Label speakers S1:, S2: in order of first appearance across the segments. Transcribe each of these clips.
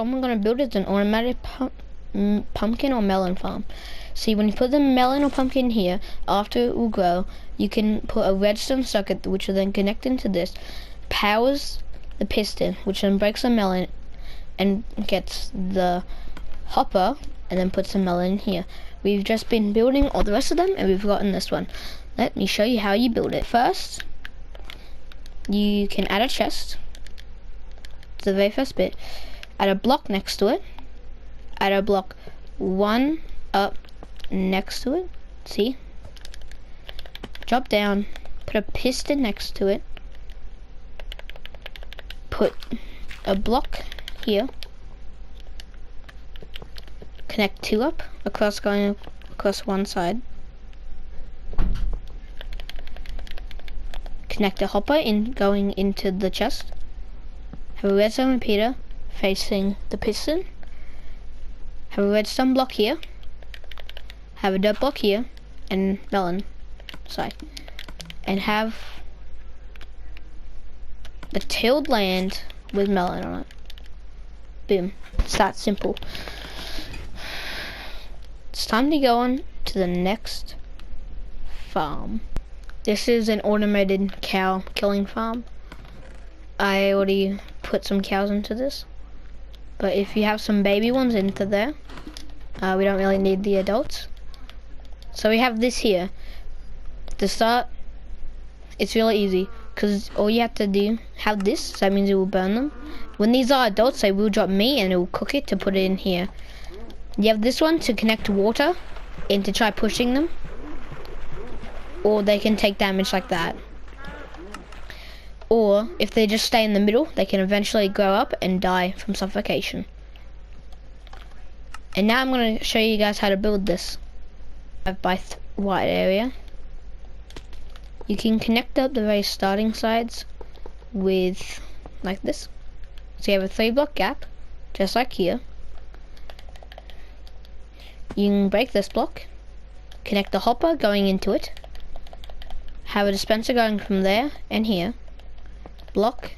S1: farm we're going to build is an automatic pumpkin or melon farm. See, when you put the melon or pumpkin here, after it will grow, you can put a redstone socket, which will then connect into this, powers the piston, which then breaks the melon and gets the hopper, and then puts the melon in here. We've just been building all the rest of them, and we've gotten this one. Let me show you how you build it. First, you can add a chest. It's the very first bit. Add a block next to it. Add a block one up next to it. See? Drop down. Put a piston next to it. Put a block here. Connect two up going across one side. Connect a hopper in going into the chest. Have a redstone repeater facing the piston. Have a redstone block here. Have a dirt block here and melon side. And have the tilled land with melon on it. Boom. It's that simple. It's time to go on to the next farm. This is an automated cow killing farm. I already put some cows into this, but if you have some baby ones into there, we don't really need the adults. So we have this here. To start, it's really easy, because all you have to do, have this, so that means it will burn them. When these are adults, they will drop meat and it will cook it to put it in here. You have this one to connect water and to try pushing them, or they can take damage like that. Or if they just stay in the middle, they can eventually grow up and die from suffocation. And now I'm going to show you guys how to build this. By white area, you can connect up the very starting sides with like this. So you have a 3-block gap, just like here. You can break this block, connect the hopper going into it, have a dispenser going from there and here, block,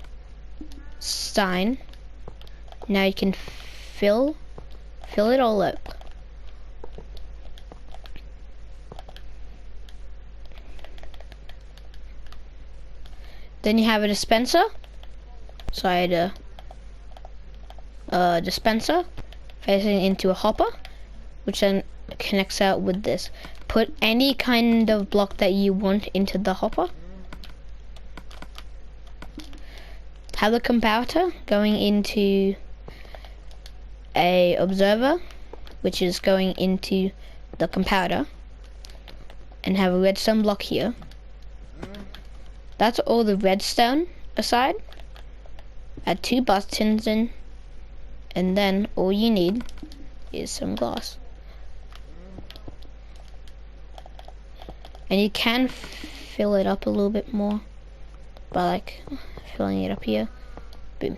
S1: sign. Now you can fill it all up. Then you have a dispenser, dispenser facing into a hopper, which then connects out with this. Put any kind of block that you want into the hopper. Have the comparator going into a observer, which is going into the comparator, and have a redstone block here. That's all the redstone aside. Add 2 buttons in, and then all you need is some glass. And you can fill it up a little bit more by like filling it up here. Boom.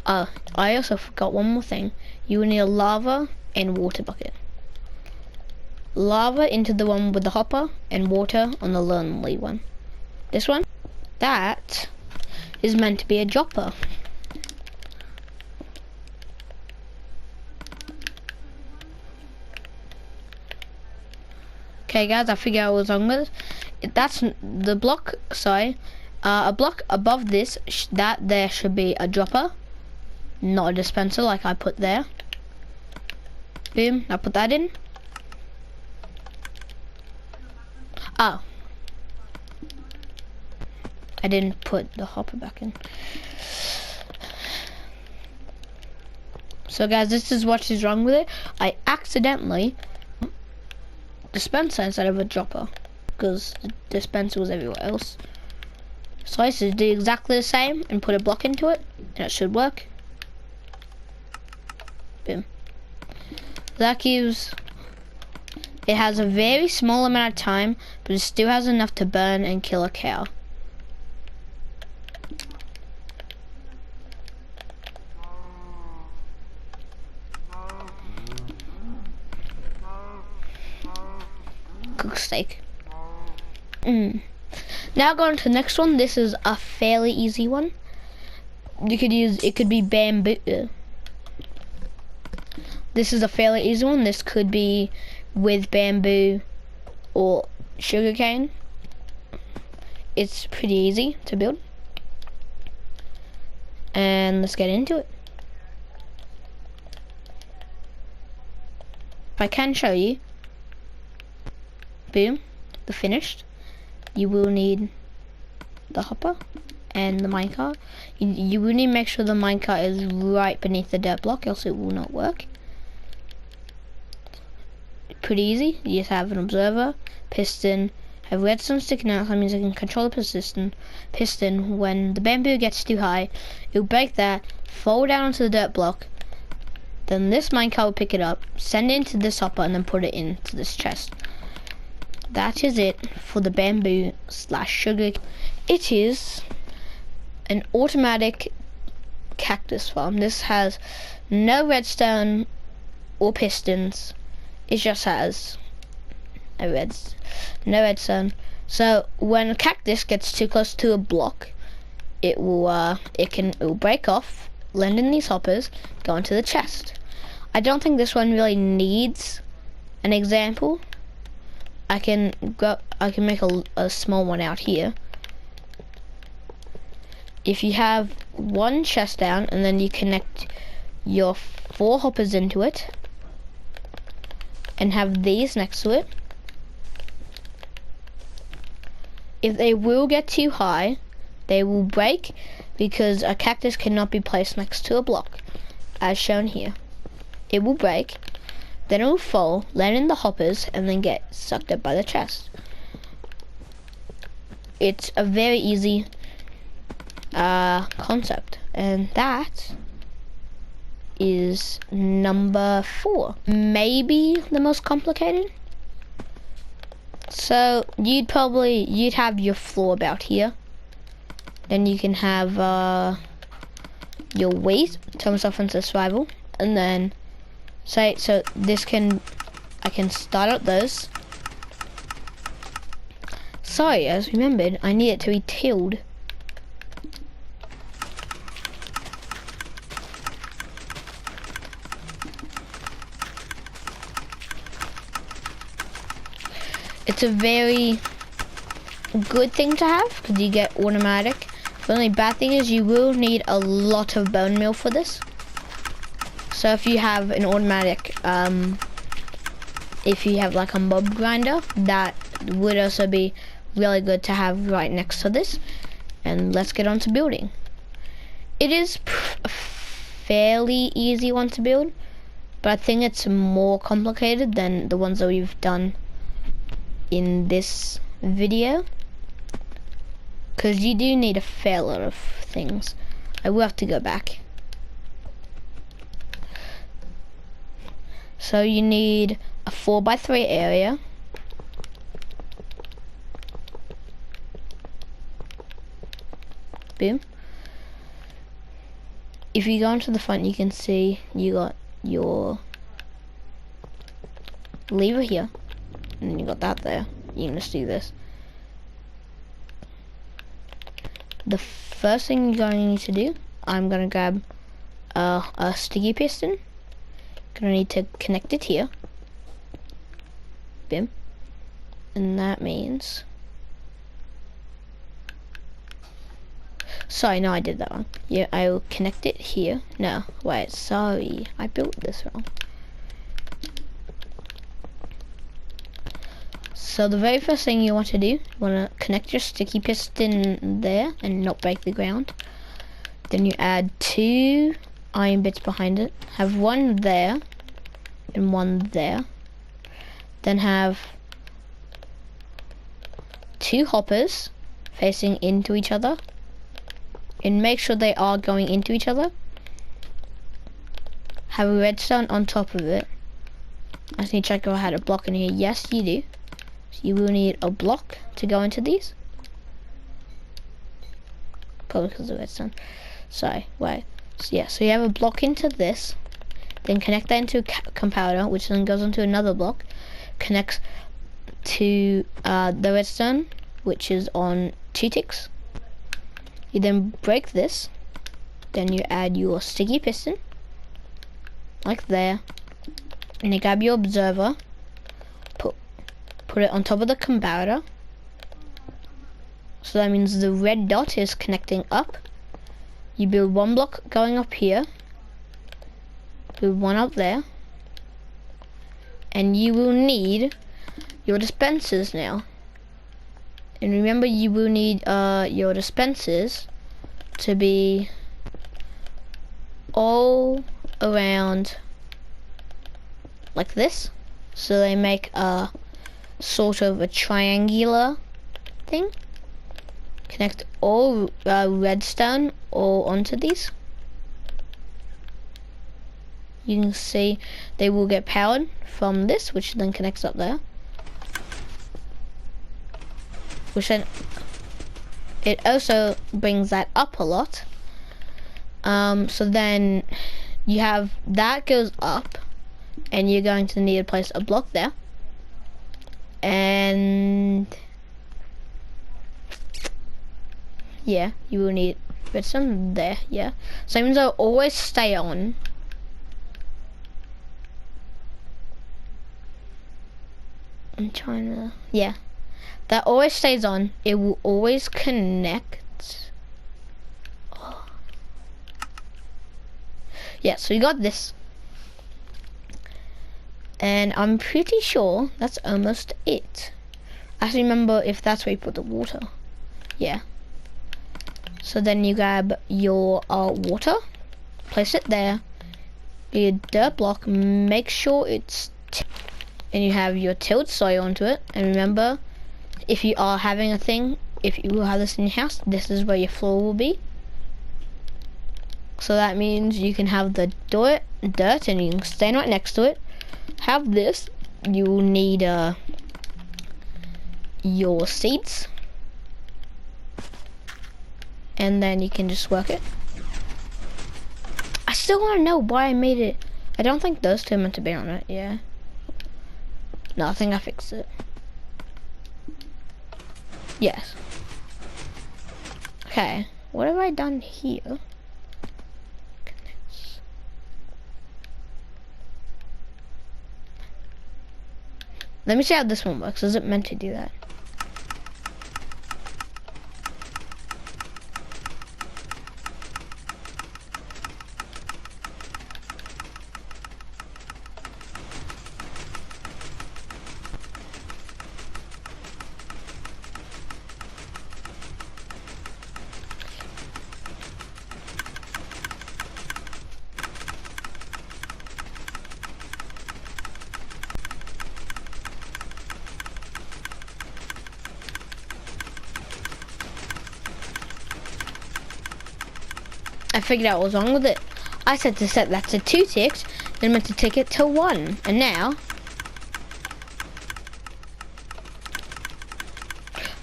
S1: I also forgot one more thing. You will need a lava and water bucket. Lava into the one with the hopper, and water on the lonely one. This one, that is meant to be a dropper. Okay guys, I figured out what was wrong with it. That's the block, sorry. A block above this, that there should be a dropper, not a dispenser like I put there. Boom, I put that in. Oh, I didn't put the hopper back in. So guys, this is what is wrong with it. I accidentally dispenser instead of a dropper, because the dispenser was everywhere else. So I should do exactly the same and put a block into it, and it should work. Boom. That gives, it has a very small amount of time, but it still has enough to burn and kill a cow. Cook steak. Now going to the next one. This is a fairly easy one. You could use, it could be bamboo. This is a fairly easy one. This could be with bamboo or sugarcane. It's pretty easy to build. And let's get into it. If I can show you, boom, the finished. You will need the hopper and the minecart. You will need to make sure the minecart is right beneath the dirt block, else it will not work. Pretty easy. You just have an observer, piston, have redstone sticking out, that means I can control the piston. When the bamboo gets too high, it will break that, fall down onto the dirt block, then this minecart will pick it up, send it into this hopper, and then put it into this chest. That is it for the bamboo / sugar. It is an automatic cactus farm. This has no redstone or pistons. It just has no redstone. So when a cactus gets too close to a block, it will break off, land in these hoppers, go into the chest. I don't think this one really needs an example. I can make a small one out here. If you have one chest down and then you connect your 4 hoppers into it and have these next to it, if they will get too high, they will break because a cactus cannot be placed next to a block, as shown here. It will break, then it will fall, land in the hoppers, and then get sucked up by the chest. It's a very easy concept, and that is number 4. Maybe the most complicated. So you'd have your floor about here. Then you can have your weight, turn myself into survival, and then I can start up those. Sorry, I just remembered I need it to be tilled. It's a very good thing to have because you get automatic. The only bad thing is you will need a lot of bone meal for this. So if you have an automatic, if you have like a mob grinder, that would also be really good to have right next to this. And let's get on to building. It is a fairly easy one to build, but I think it's more complicated than the ones that we've done in this video, because you do need a fair lot of things. I will have to go back. So you need a 4x3 area, boom. If you go into the front, you can see you got your lever here, and then you got that there. You can just do this. The first thing you're going to need to do, I'm going to grab a sticky piston. Gonna need to connect it here. Bim. And that means, sorry, no, I did that wrong. Yeah, I will connect it here. No, wait, sorry, I built this wrong. So the very first thing you want to do, you want to connect your sticky piston there and not break the ground. Then you add 2 iron bits behind it. Have 1 there and 1 there. Then have 2 hoppers facing into each other. And make sure they are going into each other. Have a redstone on top of it. I just need to check if I had a block in here. Yes, you do. So you will need a block to go into these. Probably because of redstone. Sorry, wait. So yeah, so you have a block into this, then connect that into a compounder, which then goes onto another block, connects to the redstone, which is on 2 ticks. You then break this, then you add your sticky piston, like there, and you grab your observer, put it on top of the comparator. So that means the red dot is connecting up. You build 1 block going up here, build 1 up there, and you will need your dispensers now. And remember, you will need your dispensers to be all around like this, so they make a sort of a triangular thing. Connect all redstone all onto these. You can see they will get powered from this, which then connects up there, which then it also brings that up a lot. So then you have that goes up, and you're going to need to place a block there, and yeah, you will need redstone there. Yeah, so it means they'll always stay on. I'm trying to, yeah, that always stays on. It will always connect. Oh. Yeah, so you got this, and I'm pretty sure that's almost it. I have to remember if that's where you put the water. Yeah. So then you grab your water, place it there, your dirt block, make sure it's and you have your tilled soil onto it. And remember, if you are having a thing, if you will have this in your house, this is where your floor will be. So that means you can have the dirt and you can stand right next to it. Have this, you will need your seeds. And then you can just work it. I still want to know why I made it. I don't think those two are meant to be on it. Yeah. No, I think I fixed it. Yes. Okay. What have I done here? Let me see how this one works. Is it meant to do that? I figured out what was wrong with it. I said to set that to 2 ticks, then meant to tick it to 1, and now.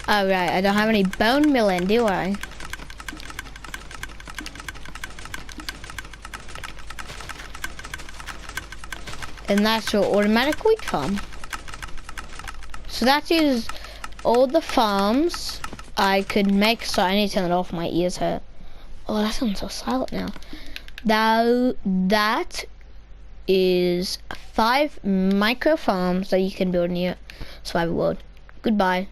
S1: Oh right, I don't have any bone melon, do I? And that's your automatic wheat farm. So that is all the farms I could make. So I need to turn it off, my ears hurt. Oh, that sounds so silent now. That is 5 micro farms that you can build in your survival world. Goodbye.